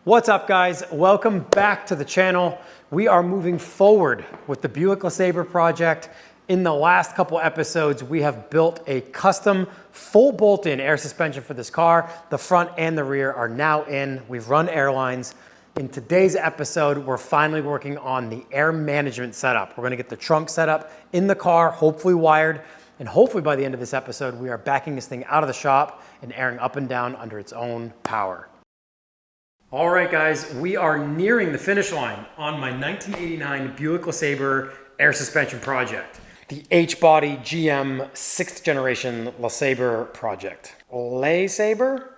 What's up, guys? Welcome back to the channel. We are moving forward with the Buick LeSabre project. In the last couple episodes, we have built a custom full bolt-in air suspension for this car. The front and the rear are now in. We've run airlines. In today's episode, we're finally working on the air management setup. We're gonna get the trunk set up in the car, hopefully wired, and hopefully by the end of this episode, we are backing this thing out of the shop and airing up and down under its own power. All right, guys, we are nearing the finish line on my 1989 Buick LeSabre air suspension project. The H-body GM 6th generation LeSabre project. LeSabre?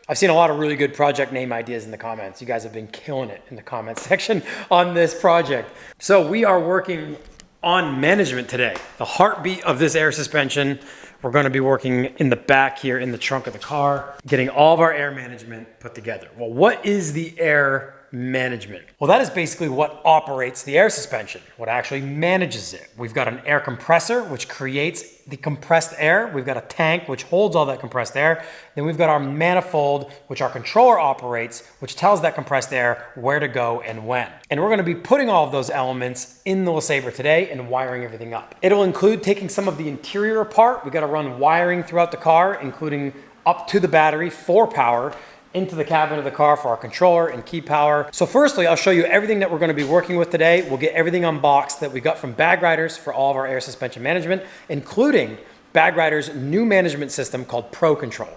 I've seen a lot of really good project name ideas in the comments. You guys have been killing it in the comments section on this project. So we are working on management today. The heartbeat of this air suspension. We're going to be working in the back here in the trunk of the car, getting all of our air management put together. Well, what is the air management? Well, that is basically what operates the air suspension, what actually manages it. We've got an air compressor, which creates the compressed air. We've got a tank, which holds all that compressed air. Then we've got our manifold, which our controller operates, which tells that compressed air where to go and when. And we're going to be putting all of those elements in the LeSabre today and wiring everything up. It'll include taking some of the interior apart. We got to run wiring throughout the car, including up to the battery for power, into the cabin of the car for our controller and key power. So firstly, I'll show you everything that we're going to be working with today. We'll get everything unboxed that we got from Bag Riders for all of our air suspension management, including Bag Riders' new management system called Pro Control.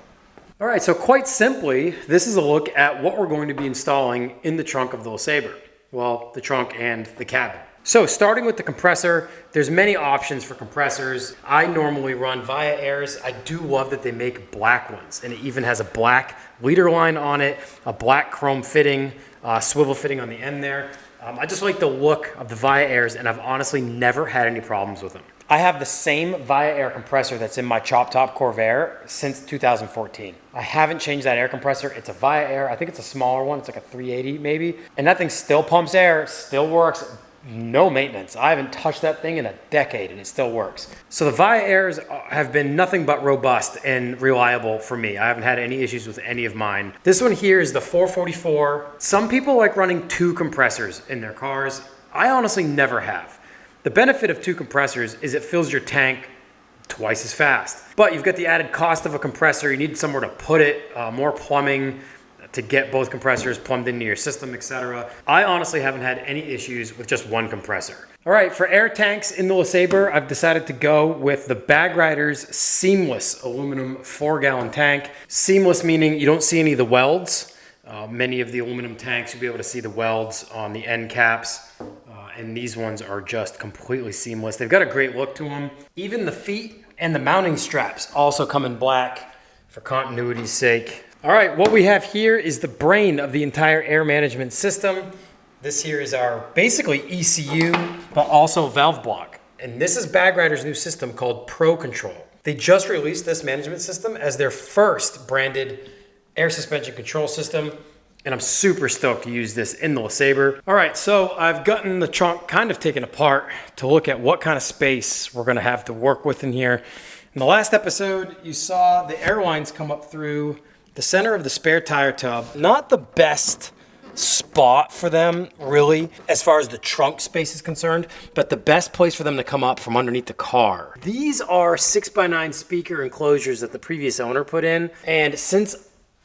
All right, so quite simply, this is a look at what we're going to be installing in the trunk of the LeSabre. Well, the trunk and the cabin. So starting with the compressor, there's many options for compressors. I normally run Via Airs. I do love that they make black ones, and it even has a black leader line on it, a black chrome fitting, swivel fitting on the end there. I just like the look of the Via Airs, and I've honestly never had any problems with them. I have the same Via Air compressor that's in my Chop Top Corvair since 2014. I haven't changed that air compressor. It's a Via Air. I think it's a smaller one. It's like a 380 maybe. And that thing still pumps air, still works. No maintenance. I haven't touched that thing in a decade and it still works. So the Via Airs have been nothing but robust and reliable for me. I haven't had any issues with any of mine. This one here is the 444. Some people like running 2 compressors in their cars. I honestly never have. The benefit of 2 compressors is it fills your tank twice as fast. But you've got the added cost of a compressor. You need somewhere to put it, more plumbing to get both compressors plumbed into your system, etc. I honestly haven't had any issues with just one compressor. All right, for air tanks in the LeSabre, I've decided to go with the Bag Riders seamless aluminum 4-gallon tank. Seamless meaning you don't see any of the welds. Many of the aluminum tanks, you'll be able to see the welds on the end caps. And these ones are just completely seamless. They've got a great look to them. Even the feet and the mounting straps also come in black for continuity's sake. All right, what we have here is the brain of the entire air management system. This here is our basically ECU, but also valve block. And this is Bag Riders' new system called Pro Control. They just released this management system as their first branded air suspension control system. And I'm super stoked to use this in the LeSabre. All right, so I've gotten the trunk kind of taken apart to look at what kind of space we're gonna have to work with in here. In the last episode, you saw the air lines come up through the center of the spare tire tub. Not the best spot for them, really, as far as the trunk space is concerned, but the best place for them to come up from underneath the car. These are 6x9 speaker enclosures that the previous owner put in, and since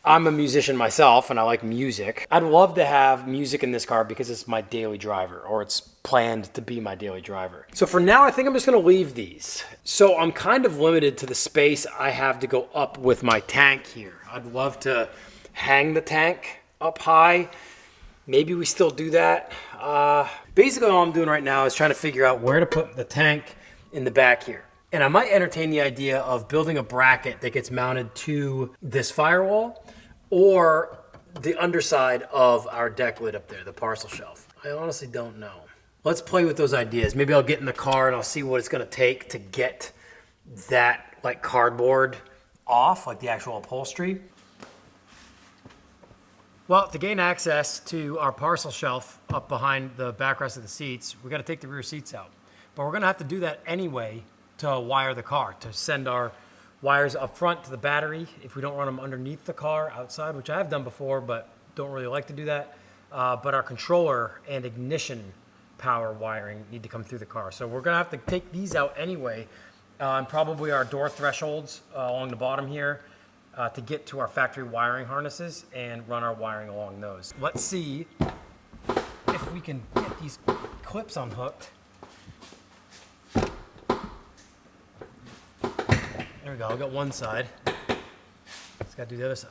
I'm a musician myself and I like music, I'd love to have music in this car because it's my daily driver, or it's planned to be my daily driver. So for now, I think I'm just gonna leave these. So I'm kind of limited to the space I have to go up with my tank here. I'd love to hang the tank up high. Maybe we still do that. Basically all I'm doing right now is trying to figure out where to put the tank in the back here. And I might entertain the idea of building a bracket that gets mounted to this firewall or the underside of our deck lid up there, the parcel shelf. I honestly don't know. Let's play with those ideas. Maybe I'll get in the car and I'll see what it's gonna take to get that like cardboard off, like the actual upholstery. Well, to gain access to our parcel shelf up behind the backrest of the seats, we gotta take the rear seats out. But we're gonna have to do that anyway to wire the car, to send our wires up front to the battery if we don't run them underneath the car outside, which I have done before, but don't really like to do that. But our controller and ignition power wiring need to come through the car. So we're gonna have to take these out anyway, and probably our door thresholds along the bottom here to get to our factory wiring harnesses and run our wiring along those. Let's see if we can get these clips unhooked. There we go, I got one side. Just gotta do the other side.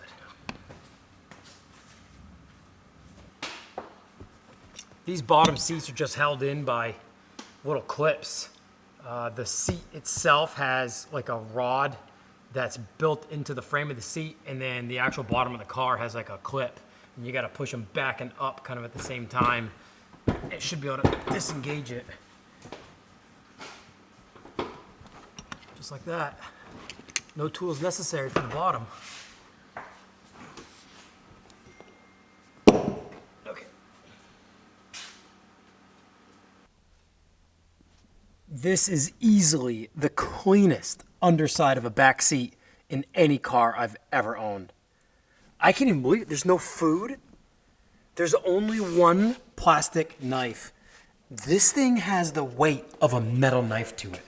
These bottom seats are just held in by little clips. The seat itself has like a rod that's built into the frame of the seat, and then the actual bottom of the car has like a clip, and you gotta push them back and up kind of at the same time. It should be able to disengage it. Just like that. No tools necessary for the bottom. Okay. This is easily the cleanest underside of a back seat in any car I've ever owned. I can't even believe it. There's no food. There's only one plastic knife. This thing has the weight of a metal knife to it.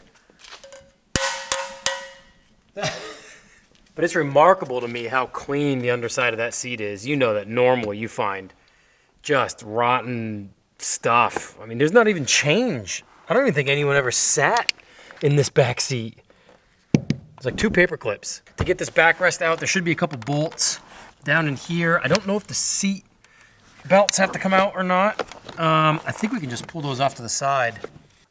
But it's remarkable to me how clean the underside of that seat is. You know that normally you find just rotten stuff. I mean, there's not even change. I don't even think anyone ever sat in this back seat. It's like 2 paper clips. To get this backrest out, there should be a couple bolts down in here. I don't know if the seat belts have to come out or not. I think we can just pull those off to the side.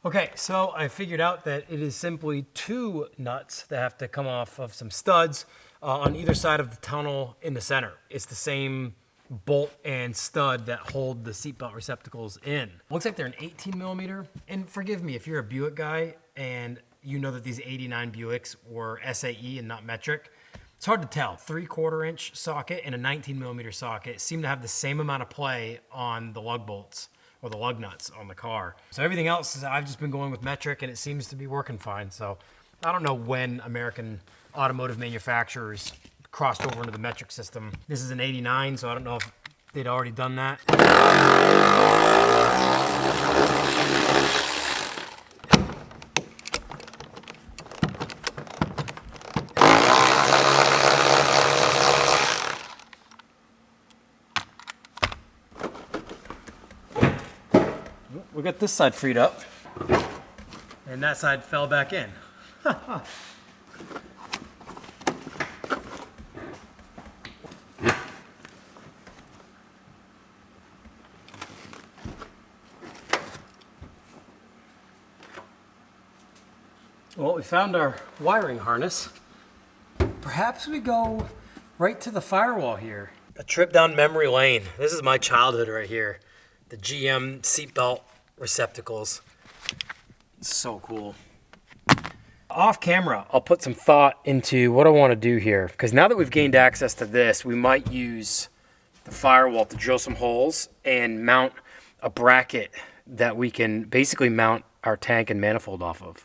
Okay, so I figured out that it is simply 2 nuts that have to come off of some studs on either side of the tunnel in the center. It's the same bolt and stud that hold the seatbelt receptacles in. Looks like they're an 18 millimeter. And forgive me if you're a Buick guy and you know that these 89 Buicks were SAE and not metric. It's hard to tell. 3/4 inch socket and a 19 millimeter socket seem to have the same amount of play on the lug bolts or the lug nuts on the car. So everything else, I've just been going with metric and it seems to be working fine. So I don't know when American automotive manufacturers crossed over into the metric system. This is an 89, so I don't know if they'd already done that. We got this side freed up, and that side fell back in. Well, we found our wiring harness. Perhaps we go right to the firewall here. A trip down memory lane. This is my childhood right here. The GM seatbelt receptacles. It's so cool. Off camera, I'll put some thought into what I want to do here, because now that we've gained access to this, we might use the firewall to drill some holes and mount a bracket that we can basically mount our tank and manifold off of.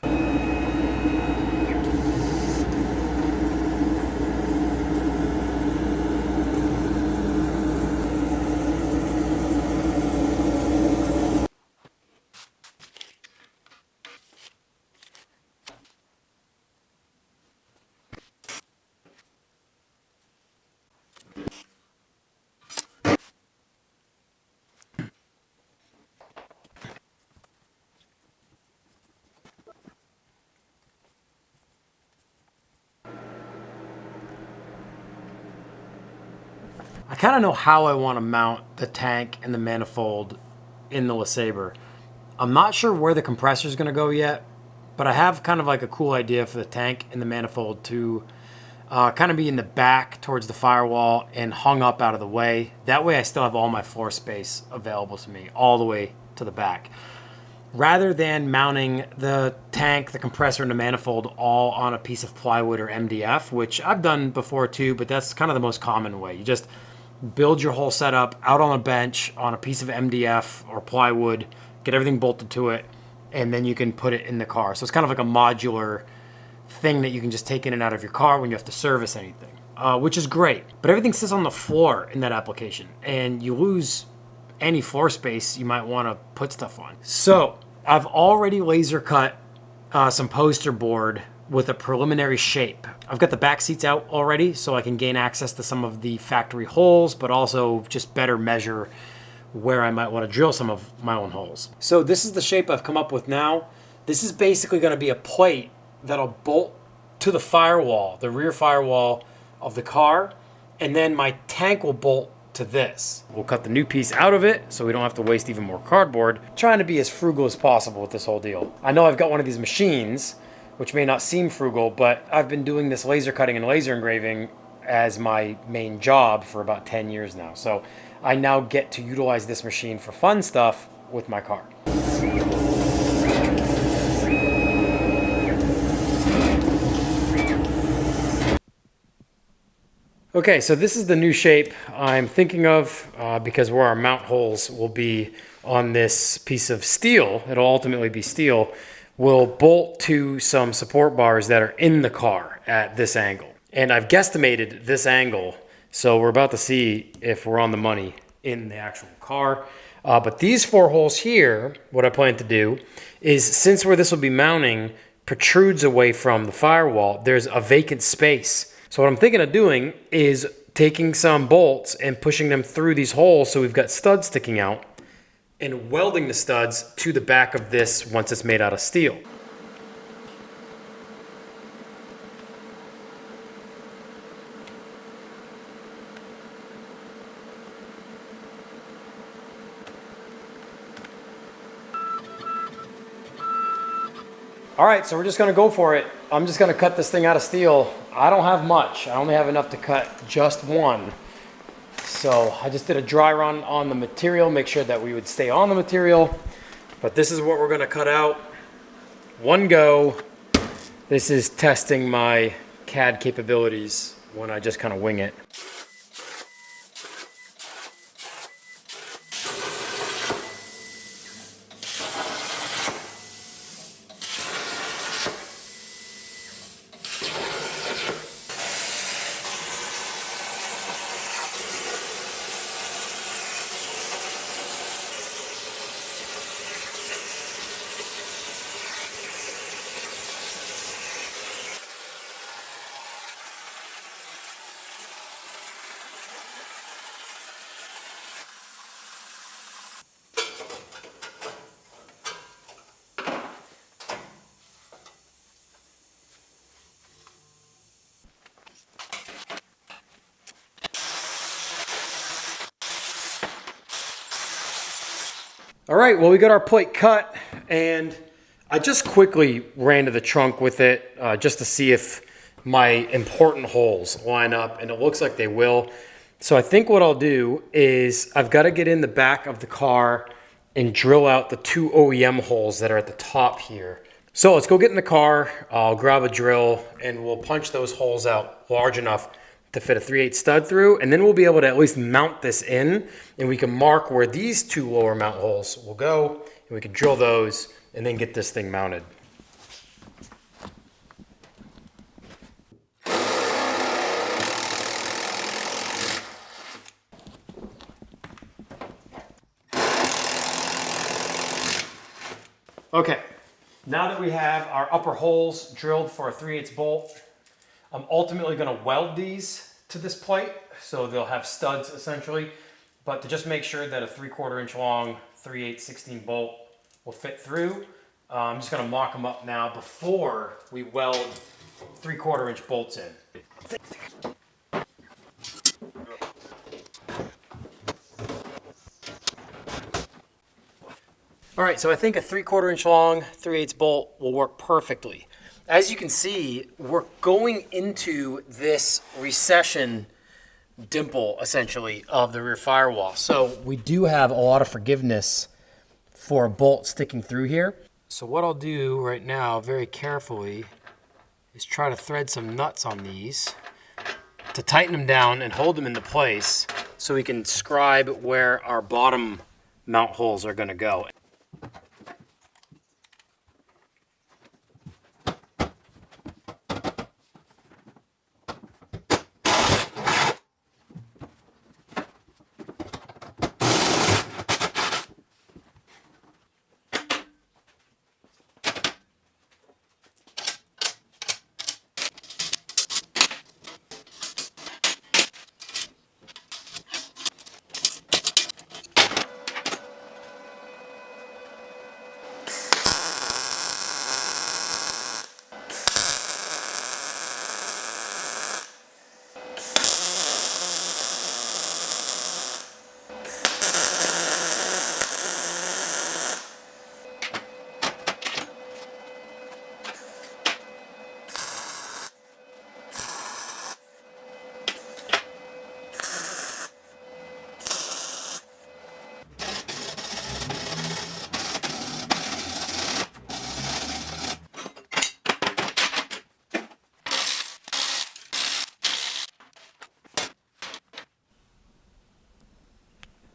I kind of know how I want to mount the tank and the manifold in the LeSabre. I'm not sure where the compressor is going to go yet, but I have kind of like a cool idea for the tank and the manifold to kind of be in the back towards the firewall and hung up out of the way. That way I still have all my floor space available to me all the way to the back. Rather than mounting the tank, the compressor, and the manifold all on a piece of plywood or MDF, which I've done before too, but that's kind of the most common way. You just build your whole setup out on a bench on a piece of MDF or plywood, get everything bolted to it, and then you can put it in the car. So it's kind of like a modular thing that you can just take in and out of your car when you have to service anything, which is great. But everything sits on the floor in that application, and you lose any floor space you might want to put stuff on. So I've already laser cut some poster board with a preliminary shape. I've got the back seats out already so I can gain access to some of the factory holes, but also just better measure where I might want to drill some of my own holes. So this is the shape I've come up with now. This is basically going to be a plate that'll bolt to the firewall, the rear firewall of the car, and then my tank will bolt to this. We'll cut the new piece out of it so we don't have to waste even more cardboard. Trying to be as frugal as possible with this whole deal. I know I've got one of these machines, which may not seem frugal, but I've been doing this laser cutting and laser engraving as my main job for about 10 years now. So I now get to utilize this machine for fun stuff with my car. Okay, so this is the new shape I'm thinking of because where our mount holes will be on this piece of steel, it'll ultimately be steel, will bolt to some support bars that are in the car at this angle. And I've guesstimated this angle, so we're about to see if we're on the money in the actual car. But these 4 holes here, what I plan to do is, since where this will be mounting protrudes away from the firewall, there's a vacant space. So what I'm thinking of doing is taking some bolts and pushing them through these holes so we've got studs sticking out, and welding the studs to the back of this once it's made out of steel. All right, so we're just gonna go for it. I'm just gonna cut this thing out of steel. I don't have much. I only have enough to cut just one. So I just did a dry run on the material, make sure that we would stay on the material. But this is what we're gonna cut out. One go. This is testing my CAD capabilities when I just kind of wing it. All right, well, we got our plate cut, and I just quickly ran to the trunk with it just to see if my important holes line up, and it looks like they will. So I think what I'll do is I've got to get in the back of the car and drill out the 2 OEM holes that are at the top here. So let's go get in the car, I'll grab a drill, and we'll punch those holes out large enough to fit a 3/8 stud through, and then we'll be able to at least mount this in, and we can mark where these 2 lower mount holes will go, and we can drill those and then get this thing mounted. Okay, now that we have our upper holes drilled for a 3/8 bolt, I'm ultimately going to weld these to this plate, so they'll have studs essentially, but to just make sure that a 3/4 inch long 3/8 16 bolt will fit through, I'm just going to mock them up now before we weld 3/4 inch bolts in. All right, so I think a 3/4 inch long 3/8 bolt will work perfectly. As you can see, we're going into this recession dimple, essentially, of the rear firewall. So we do have a lot of forgiveness for a bolt sticking through here. So what I'll do right now, very carefully, is try to thread some nuts on these to tighten them down and hold them into place so we can scribe where our bottom mount holes are going to go.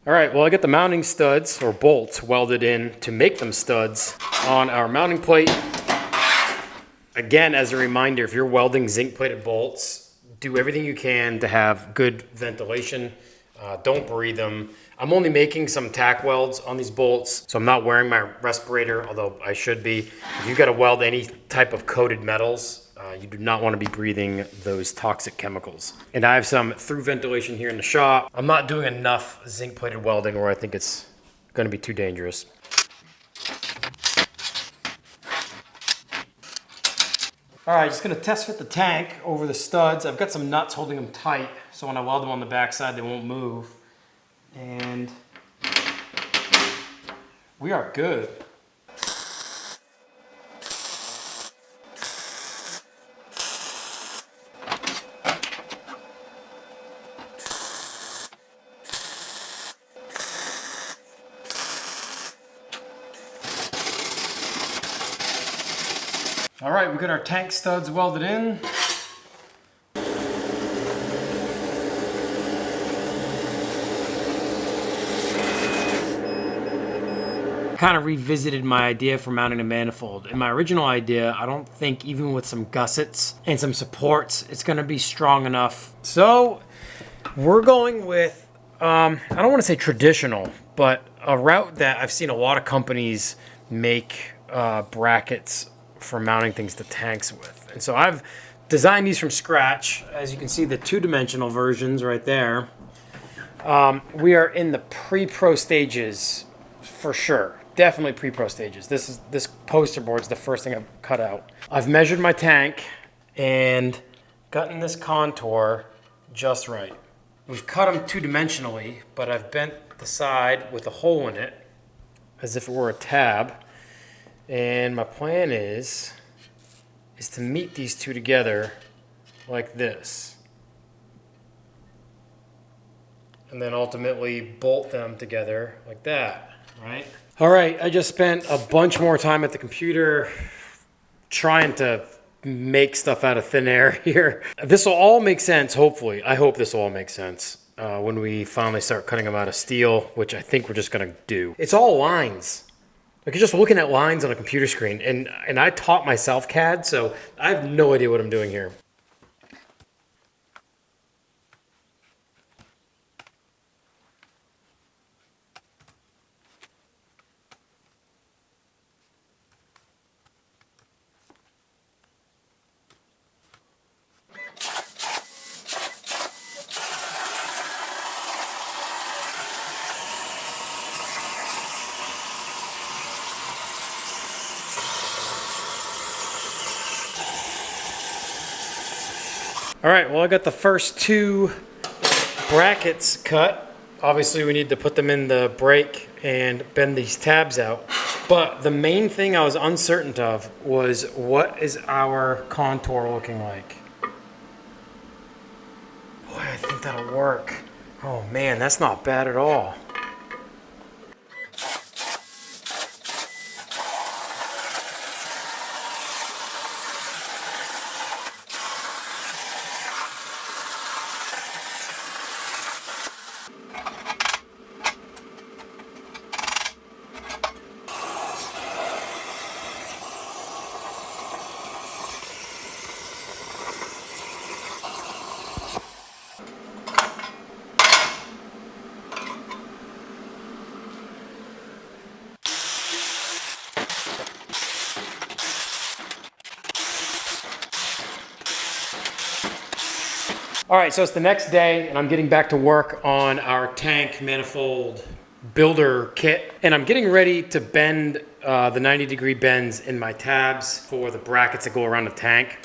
All right, well, I got the mounting studs or bolts welded in to make them studs on our mounting plate. Again, as a reminder, if you're welding zinc plated bolts, do everything you can to have good ventilation. Don't bury them. I'm only making some tack welds on these bolts, so I'm not wearing my respirator, although I should be. If you've got to weld any type of coated metals, you do not want to be breathing those toxic chemicals. And I have some through ventilation here in the shop. I'm not doing enough zinc plated welding where I think it's going to be too dangerous. All right, just gonna test fit the tank over the studs. I've got some nuts holding them tight, so when I weld them on the backside, they won't move. And we are good. All right, we got our tank studs welded in. Kind of revisited my idea for mounting a manifold. In my original idea, I don't think even with some gussets and some supports, it's gonna be strong enough. So we're going with, I don't wanna say traditional, but a route that I've seen a lot of companies make brackets for mounting things to tanks with. And so I've designed these from scratch. As you can see, the two-dimensional versions right there. We are in the pre-pro stages for sure. Definitely pre-pro stages. This poster board's the first thing I've cut out. I've measured my tank and gotten this contour just right. We've cut them two-dimensionally, but I've bent the side with a hole in it as if it were a tab. And my plan is to meet these two together like this. And then ultimately bolt them together like that, right? All right, I just spent a bunch more time at the computer trying to make stuff out of thin air here. This will all make sense, hopefully. I hope this will all make sense when we finally start cutting them out of steel, which I think we're just gonna do. It's all lines. Like, you're just looking at lines on a computer screen, and I taught myself CAD, so I have no idea what I'm doing here. All right, well, I got the first two brackets cut. Obviously, we need to put them in the brake and bend these tabs out. But the main thing I was uncertain of was, what is our contour looking like? Boy, I think that'll work. Oh man, that's not bad at all. All right, so it's the next day and I'm getting back to work on our tank manifold builder kit. And I'm getting ready to bend the 90-degree bends in my tabs for the brackets that go around the tank.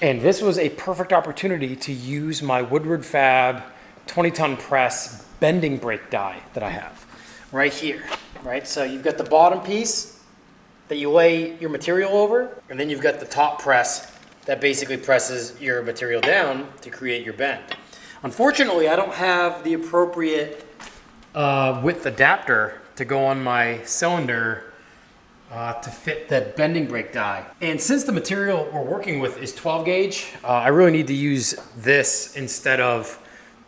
And this was a perfect opportunity to use my Woodward Fab 20-ton press bending brake die that I have right here, right? So you've got the bottom piece that you lay your material over, and then you've got the top press that basically presses your material down to create your bend. Unfortunately, I don't have the appropriate width adapter to go on my cylinder to fit that bending brake die. And since the material we're working with is 12 gauge, I really need to use this instead of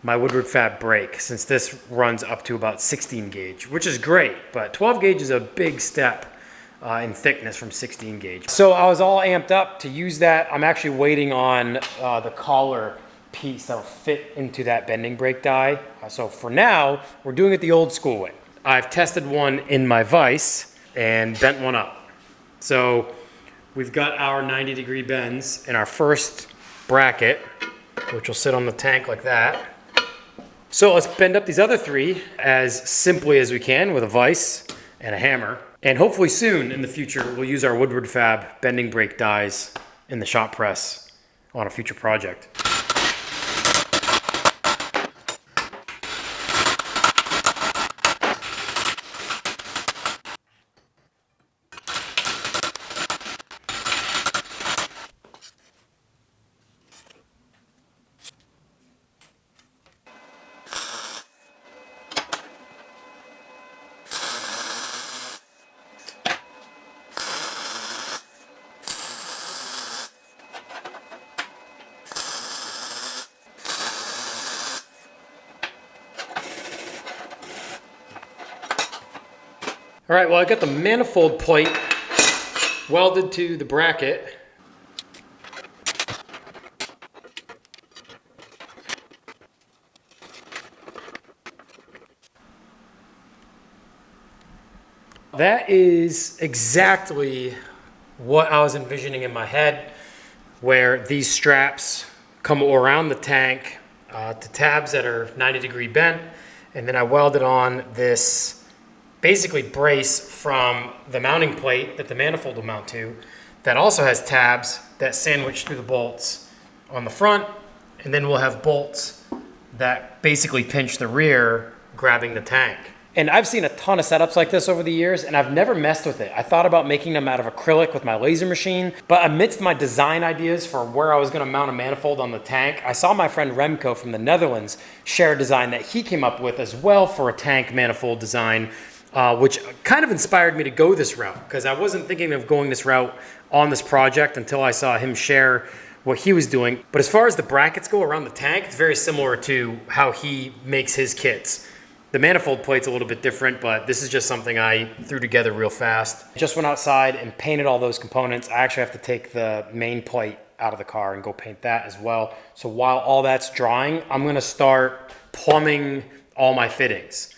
my Woodward fab brake, since this runs up to about 16 gauge, which is great, but 12 gauge is a big step in thickness from 16 gauge. So I was all amped up to use that. I'm actually waiting on the collar piece that'll fit into that bending brake die. So for now, we're doing it the old school way. I've tested one in my vise and bent one up. So we've got our 90-degree bends in our first bracket, which will sit on the tank like that. So let's bend up these other three as simply as we can with a vise and a hammer. And hopefully soon in the future, we'll use our Woodward fab bending brake dies in the shop press on a future project. All right, well, I got the manifold plate welded to the bracket. That is exactly what I was envisioning in my head, where these straps come around the tank to tabs that are 90-degree bent, and then I welded on this basically brace from the mounting plate that the manifold will mount to that also has tabs that sandwich through the bolts on the front, and then we'll have bolts that basically pinch the rear, grabbing the tank. And I've seen a ton of setups like this over the years, and I've never messed with it. I thought about making them out of acrylic with my laser machine, but amidst my design ideas for where I was gonna mount a manifold on the tank, I saw my friend Remco from the Netherlands share a design that he came up with as well for a tank manifold design, which kind of inspired me to go this route, because I wasn't thinking of going this route on this project until I saw him share what he was doing. But as far as the brackets go around the tank, it's very similar to how he makes his kits. The manifold plate's a little bit different, but this is just something I threw together real fast. Just went outside and painted all those components. I actually have to take the main plate out of the car and go paint that as well. So while all that's drying, I'm gonna start plumbing all my fittings.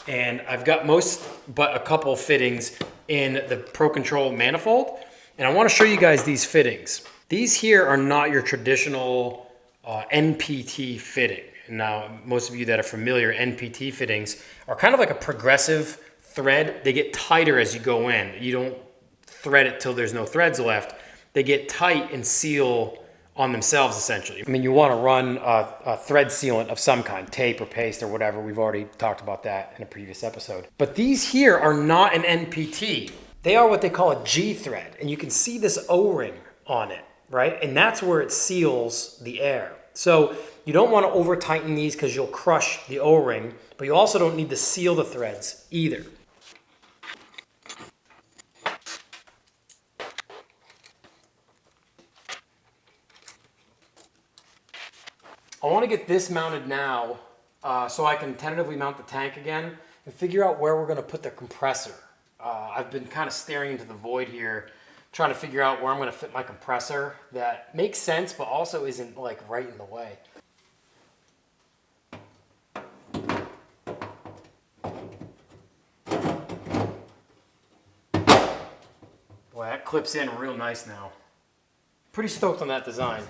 And I've got most but a couple fittings in the Pro Control manifold. And I wanna show you guys these fittings. These here are not your traditional NPT fitting. Now, most of you that are familiar, NPT fittings are kind of like a progressive thread. They get tighter as you go in. You don't thread it till there's no threads left. They get tight and seal on themselves, essentially. I mean, you want to run a thread sealant of some kind, tape or paste or whatever. We've already talked about that in a previous episode. But these here are not an NPT. They are what they call a G thread. And you can see this O-ring on it, right? And that's where it seals the air. So you don't want to over tighten these because you'll crush the O-ring, but you also don't need to seal the threads either. I want to get this mounted now so I can tentatively mount the tank again and figure out where we're going to put the compressor. I've been kind of staring into the void here, trying to figure out where I'm going to fit my compressor that makes sense but also isn't like right in the way. Boy, that clips in real nice now. Pretty stoked on that design.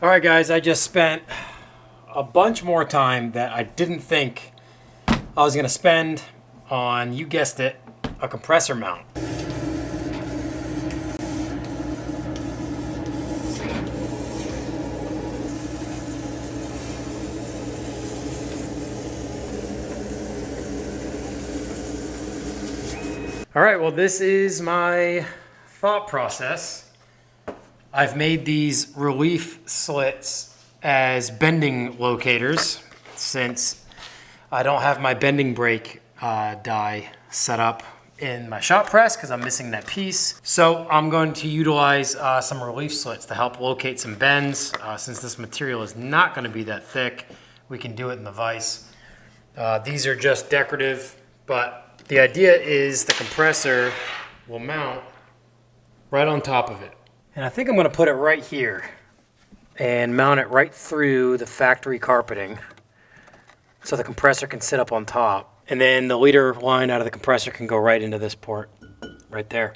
All right, guys, I just spent a bunch more time that I didn't think I was gonna spend on, you guessed it, a compressor mount. All right, well, this is my thought process. I've made these relief slits as bending locators since I don't have my bending brake die set up in my shop press because I'm missing that piece. So I'm going to utilize some relief slits to help locate some bends. Since this material is not going to be that thick, we can do it in the vise. These are just decorative, but the idea is the compressor will mount right on top of it. And I think I'm going to put it right here and mount it right through the factory carpeting so the compressor can sit up on top. And then the leader line out of the compressor can go right into this port right there.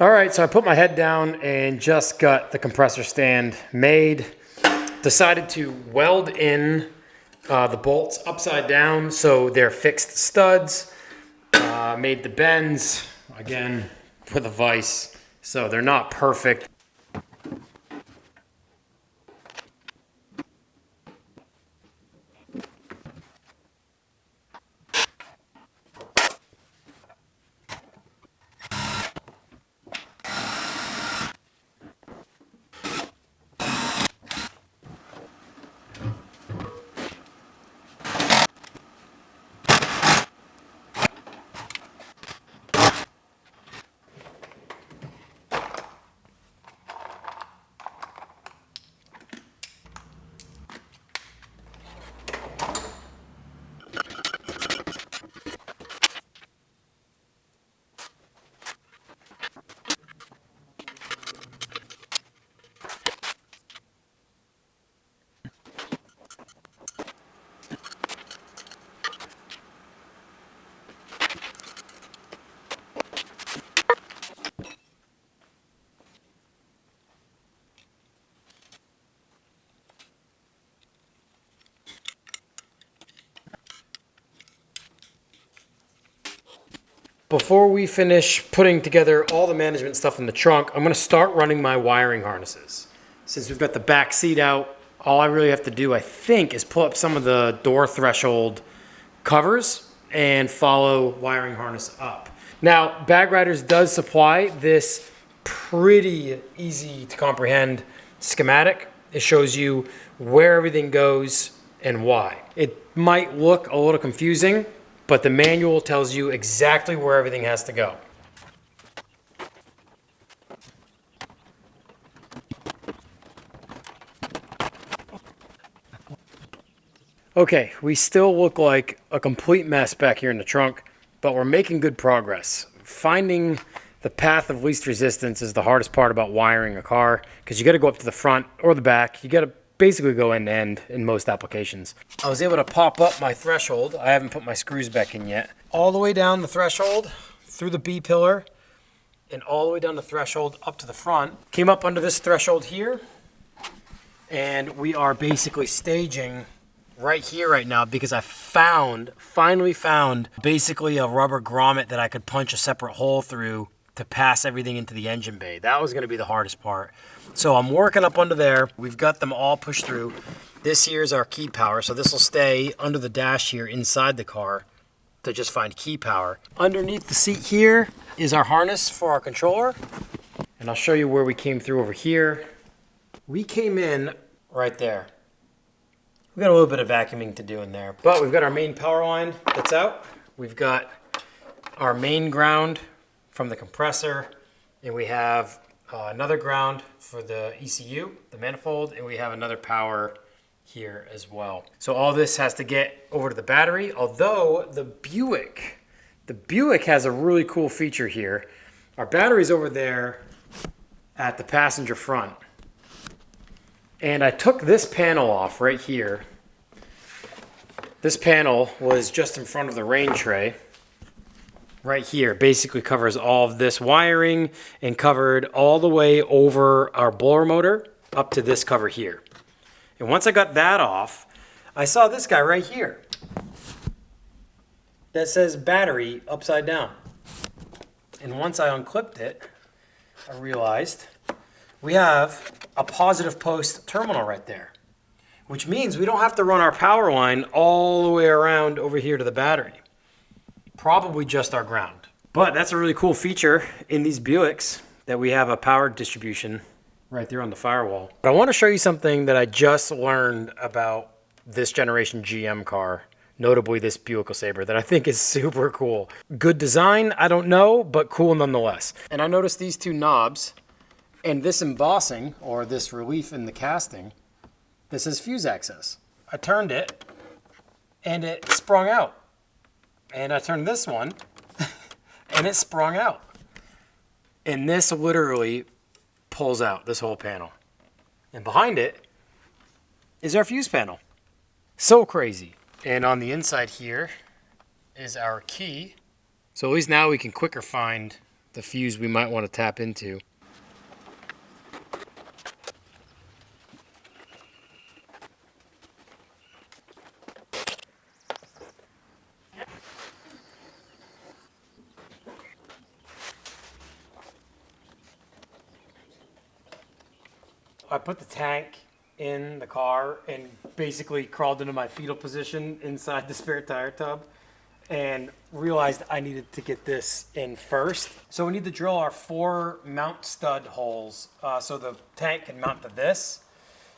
All right, so I put my head down and just got the compressor stand made. Decided to weld in the bolts upside down so they're fixed studs. Made the bends, again, with a vise, so they're not perfect. Before we finish putting together all the management stuff in the trunk, I'm gonna start running my wiring harnesses. Since we've got the back seat out, all I really have to do, I think, is pull up some of the door threshold covers and follow wiring harness up. Now, Bag Riders does supply this pretty easy to comprehend schematic. It shows you where everything goes and why. It might look a little confusing, but the manual tells you exactly where everything has to go. Okay, we still look like a complete mess back here in the trunk, but we're making good progress. Finding the path of least resistance is the hardest part about wiring a car, because you got to go up to the front or the back. You got to basically go end to end in most applications. I was able to pop up my threshold. I haven't put my screws back in yet. All the way down the threshold, through the B pillar, and all the way down the threshold up to the front. Came up under this threshold here, and we are basically staging right here right now because I finally found basically a rubber grommet that I could punch a separate hole through to pass everything into the engine bay. That was gonna be the hardest part. So I'm working up under there. We've got them all pushed through. This here is our key power. So this will stay under the dash here inside the car to just find key power. Underneath the seat here is our harness for our controller. And I'll show you where we came through over here. We came in right there. We've got a little bit of vacuuming to do in there, but we've got our main power line that's out. We've got our main ground from the compressor, and we have another ground for the ECU, the manifold, and we have another power here as well. So all this has to get over to the battery, although the Buick has a really cool feature here. Our battery's over there at the passenger front. And I took this panel off right here. This panel was just in front of the rain tray. Right here, basically covers all of this wiring and covered all the way over our blower motor up to this cover here. And once I got that off, I saw this guy right here that says battery upside down. And once I unclipped it, I realized we have a positive post terminal right there, which means we don't have to run our power line all the way around over here to the battery. Probably just our ground. But that's a really cool feature in these Buicks that we have a power distribution right there on the firewall. But I want to show you something that I just learned about this generation GM car, notably this Buick LeSabre, that I think is super cool. Good design, I don't know, but cool nonetheless. And I noticed these two knobs and this embossing, or this relief in the casting, this is fuse access. I turned it and it sprung out. And I turned this one and it sprung out. And this literally pulls out this whole panel. And behind it is our fuse panel. So crazy. And on the inside here is our key. So at least now we can quicker find the fuse we might want to tap into. I put the tank in the car and basically crawled into my fetal position inside the spare tire tub and realized I needed to get this in first. So we need to drill our 4 mount stud holes so the tank can mount to this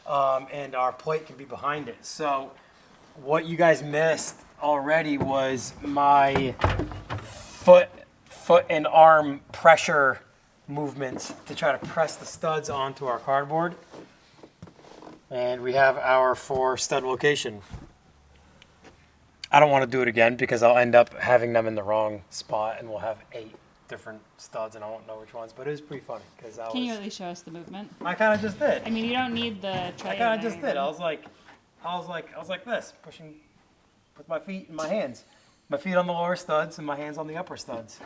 and our plate can be behind it. So what you guys missed already was my foot and arm pressure movements to try to press the studs onto our cardboard. And we have our 4 stud location. I don't want to do it again because I'll end up having them in the wrong spot and we'll have 8 different studs and I won't know which ones, but it was pretty funny because Can you at least show us the movement? I kind of just did. I mean, you don't need the tray. I kind of just did. I was like this, pushing with my feet and my hands. My feet on the lower studs and my hands on the upper studs.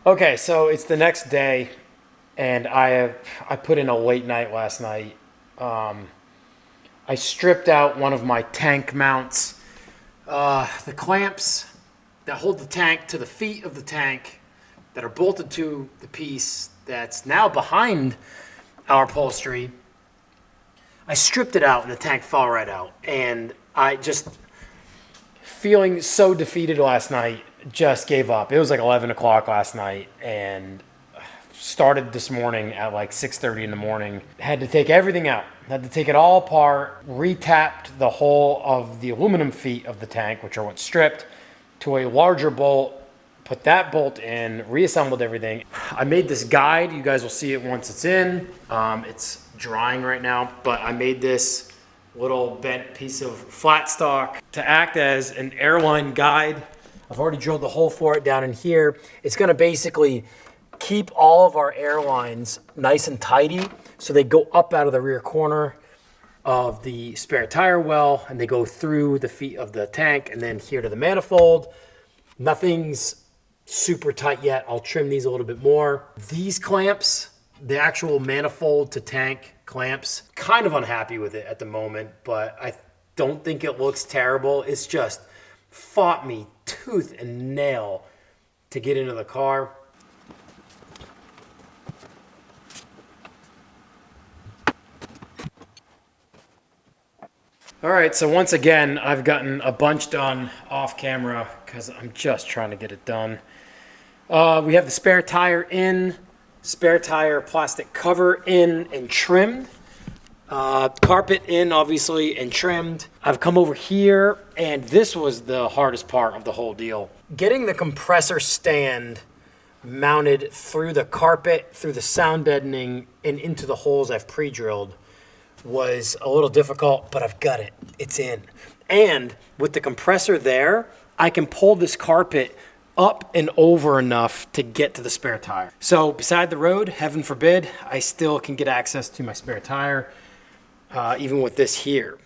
Okay, so it's the next day, and I put in a late night last night. I stripped out one of my tank mounts, the clamps that hold the tank to the feet of the tank that are bolted to the piece that's now behind our upholstery. I stripped it out, and the tank fell right out, and I just, feeling so defeated last night, just gave up. It was like 11 o'clock last night and started this morning at like 6:30 in the morning. Had to take everything out. Had to take it all apart, retapped the whole of the aluminum feet of the tank, which are what's stripped, to a larger bolt, put that bolt in, reassembled everything. I made this guide. You guys will see it once it's in. It's drying right now, but I made this little bent piece of flat stock to act as an airline guide. I've already drilled the hole for it down in here. It's gonna basically keep all of our airlines nice and tidy so they go up out of the rear corner of the spare tire well, and they go through the feet of the tank and then here to the manifold. Nothing's super tight yet. I'll trim these a little bit more. These clamps, the actual manifold to tank clamps, kind of unhappy with it at the moment, but I don't think it looks terrible. It's just fought me tooth and nail to get into the car. All right, so once again, I've gotten a bunch done off camera because I'm just trying to get it done. We have the spare tire in, spare tire plastic cover in and trimmed. Carpet in, obviously, and trimmed. I've come over here, and this was the hardest part of the whole deal. Getting the compressor stand mounted through the carpet, through the sound deadening, and into the holes I've pre-drilled was a little difficult, but I've got it. It's in. And with the compressor there, I can pull this carpet up and over enough to get to the spare tire. So beside the road, heaven forbid, I still can get access to my spare tire, even with this here.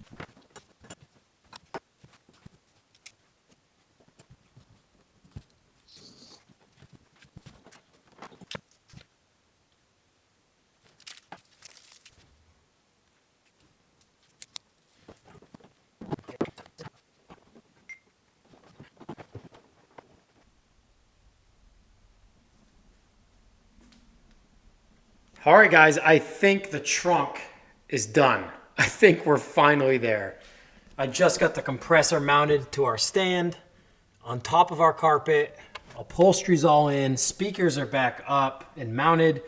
All right, guys, I think the trunk is done. I think we're finally there. I just got the compressor mounted to our stand on top of our carpet. Upholstery's all in. Speakers are back up and mounted.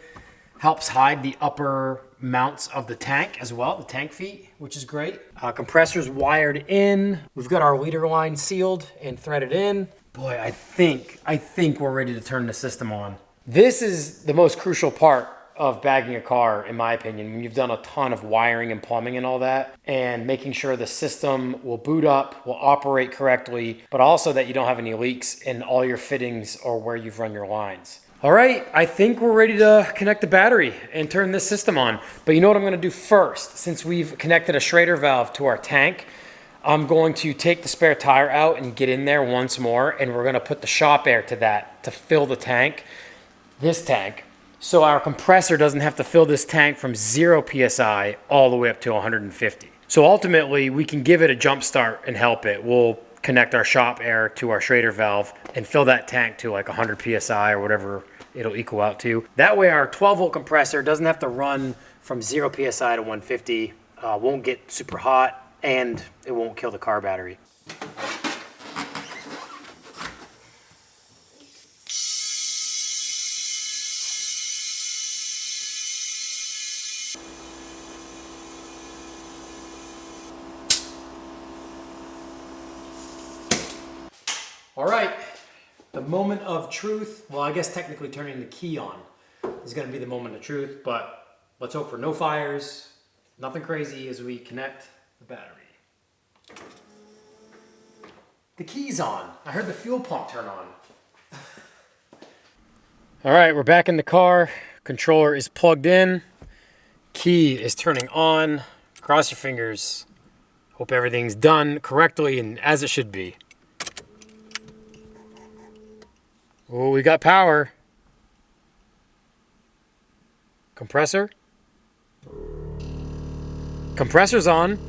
Helps hide the upper mounts of the tank as well, the tank feet, which is great. Compressor's wired in. We've got our leader line sealed and threaded in. Boy, I think we're ready to turn the system on. This is the most crucial part of bagging a car, in my opinion, when you've done a ton of wiring and plumbing and all that, and making sure the system will boot up, will operate correctly, but also that you don't have any leaks in all your fittings or where you've run your lines. All right, I think we're ready to connect the battery and turn this system on. But you know what I'm gonna do first? Since we've connected a Schrader valve to our tank, I'm going to take the spare tire out and get in there once more, and we're gonna put the shop air to that to fill the tank, this tank, so our compressor doesn't have to fill this tank from 0 PSI all the way up to 150. So ultimately, we can give it a jump start and help it. We'll connect our shop air to our Schrader valve and fill that tank to like 100 PSI or whatever it'll equal out to. That way our 12-volt compressor doesn't have to run from 0 PSI to 150, won't get super hot, and it won't kill the car battery. All right, the moment of truth. Well, I guess technically turning the key on is gonna be the moment of truth, but let's hope for no fires, nothing crazy as we connect the battery. The key's on. I heard the fuel pump turn on. All right, we're back in the car. Controller is plugged in. Key is turning on. Cross your fingers. Hope everything's done correctly and as it should be. Oh, we got power. Compressor. Compressor's on.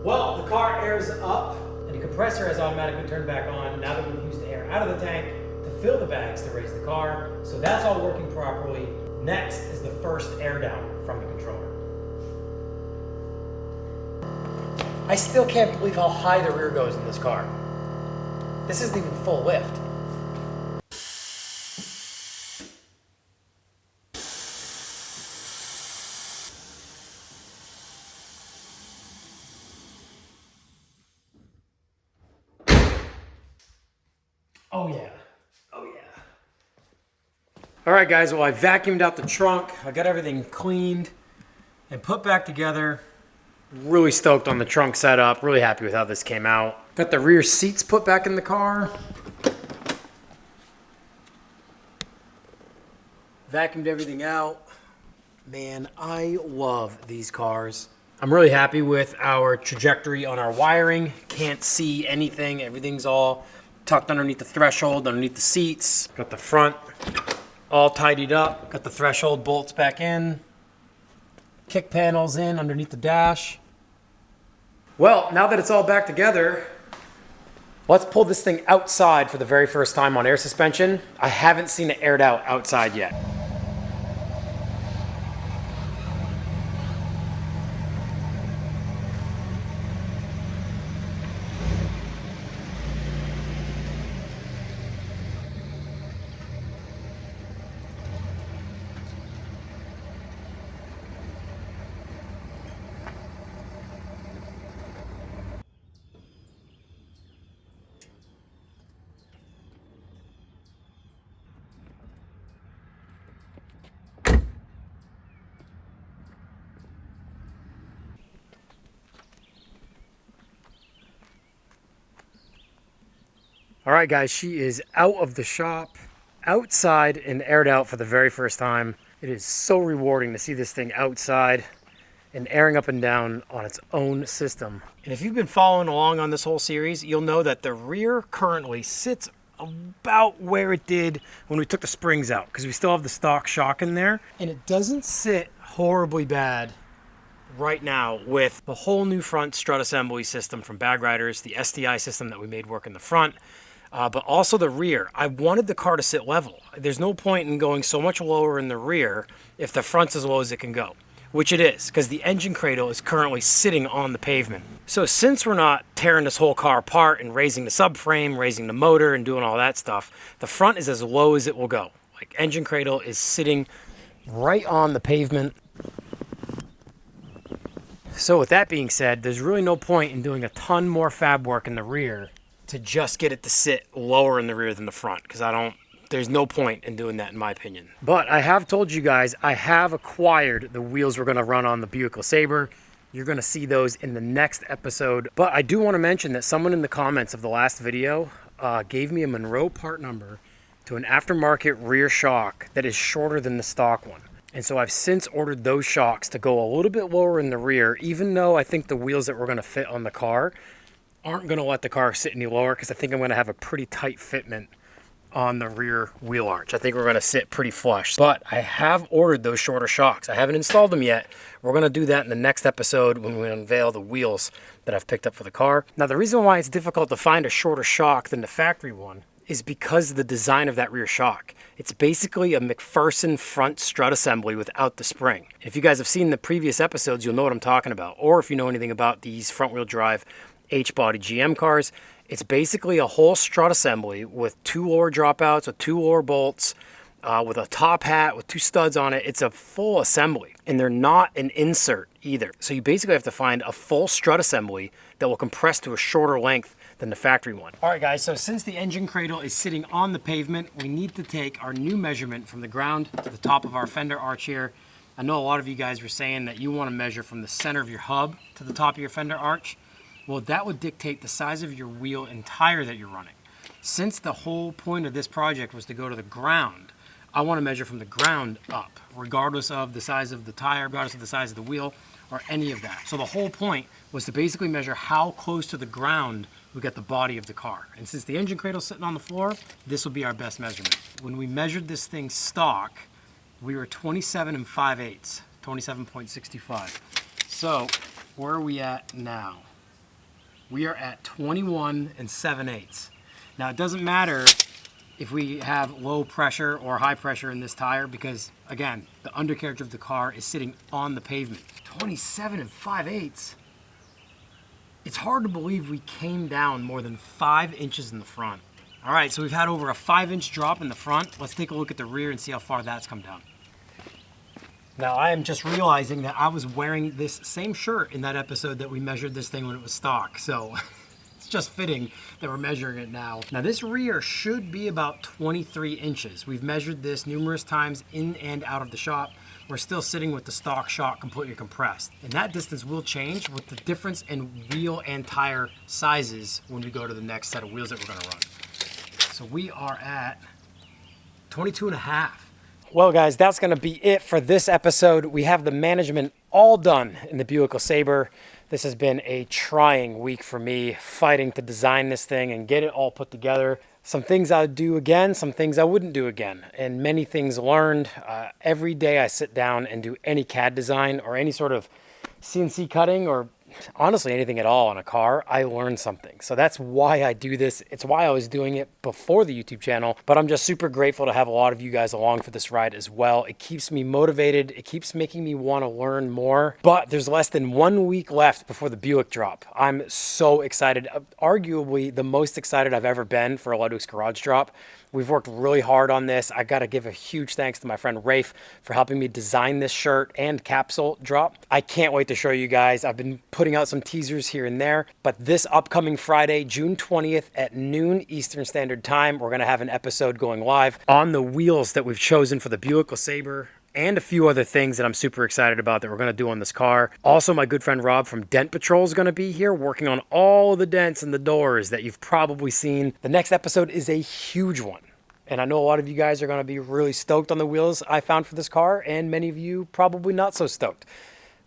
Well, the car airs up. And the compressor has automatically turned back on now that we've used the air out of the tank to fill the bags to raise the car. So that's all working properly. Next is the first air down from the controller. I still can't believe how high the rear goes in this car. This isn't even full lift. Oh yeah, oh yeah. All right guys, well I vacuumed out the trunk. I got everything cleaned and put back together. Really stoked on the trunk setup. Really happy with how this came out. Got the rear seats put back in the car. Vacuumed everything out. Man, I love these cars. I'm really happy with our trajectory on our wiring. Can't see anything. Everything's all tucked underneath the threshold, underneath the seats. Got the front all tidied up. Got the threshold bolts back in. Kick panels in underneath the dash. Well, now that it's all back together, let's pull this thing outside for the very first time on air suspension. I haven't seen it aired out outside yet. All right, guys, she is out of the shop, outside and aired out for the very first time. It is so rewarding to see this thing outside and airing up and down on its own system. And if you've been following along on this whole series, you'll know that the rear currently sits about where it did when we took the springs out, because we still have the stock shock in there. And it doesn't sit horribly bad right now with the whole new front strut assembly system from Bag Riders, the STI system that we made work in the front, but also the rear. I wanted the car to sit level. There's no point in going so much lower in the rear if the front's as low as it can go, which it is, because the engine cradle is currently sitting on the pavement. So since we're not tearing this whole car apart and raising the subframe, raising the motor and doing all that stuff, the front is as low as it will go. Like, engine cradle is sitting right on the pavement. So with that being said, there's really no point in doing a ton more fab work in the rear to just get it to sit lower in the rear than the front, because there's no point in doing that in my opinion. But I have told you guys, I have acquired the wheels we're gonna run on the Buick LeSabre. You're gonna see those in the next episode. But I do wanna mention that someone in the comments of the last video gave me a Monroe part number to an aftermarket rear shock that is shorter than the stock one. And so I've since ordered those shocks to go a little bit lower in the rear, even though I think the wheels that we're gonna fit on the car aren't gonna let the car sit any lower, because I think I'm gonna have a pretty tight fitment on the rear wheel arch. I think we're gonna sit pretty flush. But I have ordered those shorter shocks. I haven't installed them yet. We're gonna do that in the next episode when we unveil the wheels that I've picked up for the car. Now, the reason why it's difficult to find a shorter shock than the factory one is because of the design of that rear shock. It's basically a McPherson front strut assembly without the spring. If you guys have seen the previous episodes, you'll know what I'm talking about. Or if you know anything about these front wheel drive H-body GM cars, it's basically a whole strut assembly with 2 lower dropouts, with 2 lower bolts, with a top hat, with 2 studs on it. It's a full assembly, and they're not an insert either. So you basically have to find a full strut assembly that will compress to a shorter length than the factory one. All right, guys, so since the engine cradle is sitting on the pavement, we need to take our new measurement from the ground to the top of our fender arch here. I know a lot of you guys were saying that you want to measure from the center of your hub to the top of your fender arch. Well, that would dictate the size of your wheel and tire that you're running. Since the whole point of this project was to go to the ground, I want to measure from the ground up, regardless of the size of the tire, regardless of the size of the wheel, or any of that. So the whole point was to basically measure how close to the ground we get the body of the car. And since the engine cradle's sitting on the floor, this will be our best measurement. When we measured this thing stock, we were 27 5/8, 27.65. So where are we at now? We are at 21 7/8. Now it doesn't matter if we have low pressure or high pressure in this tire because, again, the undercarriage of the car is sitting on the pavement. 27 5/8. It's hard to believe we came down more than 5 inches in the front. All right, so we've had over a 5-inch drop in the front. Let's take a look at the rear and see how far that's come down. Now, I am just realizing that I was wearing this same shirt in that episode that we measured this thing when it was stock. So it's just fitting that we're measuring it now. Now, this rear should be about 23 inches. We've measured this numerous times in and out of the shop. We're still sitting with the stock shock completely compressed. And that distance will change with the difference in wheel and tire sizes when we go to the next set of wheels that we're gonna run. So we are at 22 and a half. Well, guys, that's going to be it for this episode. We have the management all done in the Buick LeSabre. This has been a trying week for me, fighting to design this thing and get it all put together. Some things I would do again, some things I wouldn't do again, and many things learned. Every day I sit down and do any CAD design or any sort of CNC cutting or honestly anything at all on a car, I learn something. So that's why I do this. It's why I was doing it before the YouTube channel, but I'm just super grateful to have a lot of you guys along for this ride as well. It keeps me motivated. It keeps making me want to learn more, but there's less than 1 week left before the Buick drop. I'm so excited, arguably the most excited I've ever been for a Ludwig's Garage drop. We've worked really hard on this. I got to give a huge thanks to my friend Rafe for helping me design this shirt and capsule drop. I can't wait to show you guys. I've been putting out some teasers here and there, but this upcoming Friday, June 20th at noon Eastern Standard Time, we're going to have an episode going live on the wheels that we've chosen for the Buick LeSabre and a few other things that I'm super excited about that we're going to do on this car. Also, my good friend Rob from Dent Patrol is going to be here working on all of the dents and the doors that you've probably seen. The next episode is a huge one. And I know a lot of you guys are going to be really stoked on the wheels I found for this car, and many of you probably not so stoked.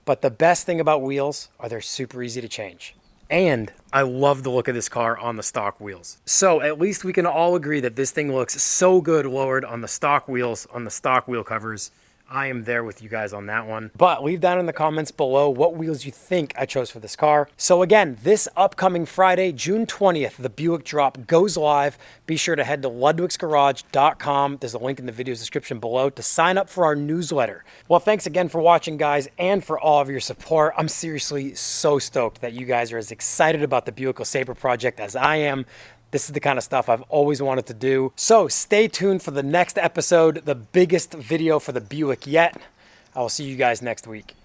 But the best thing about wheels are they're super easy to change. And I love the look of this car on the stock wheels. So at least we can all agree that this thing looks so good lowered on the stock wheels, on the stock wheel covers. I am there with you guys on that one. But leave down in the comments below what wheels you think I chose for this car. So again, this upcoming Friday, June 20th, the Buick drop goes live. Be sure to head to ludwigsgarage.com. There's a link in the video's description below to sign up for our newsletter. Well, thanks again for watching, guys, and for all of your support. I'm seriously so stoked that you guys are as excited about the Buick LeSabre project as I am. This is the kind of stuff I've always wanted to do. So stay tuned for the next episode, the biggest video for the Buick yet. I will see you guys next week.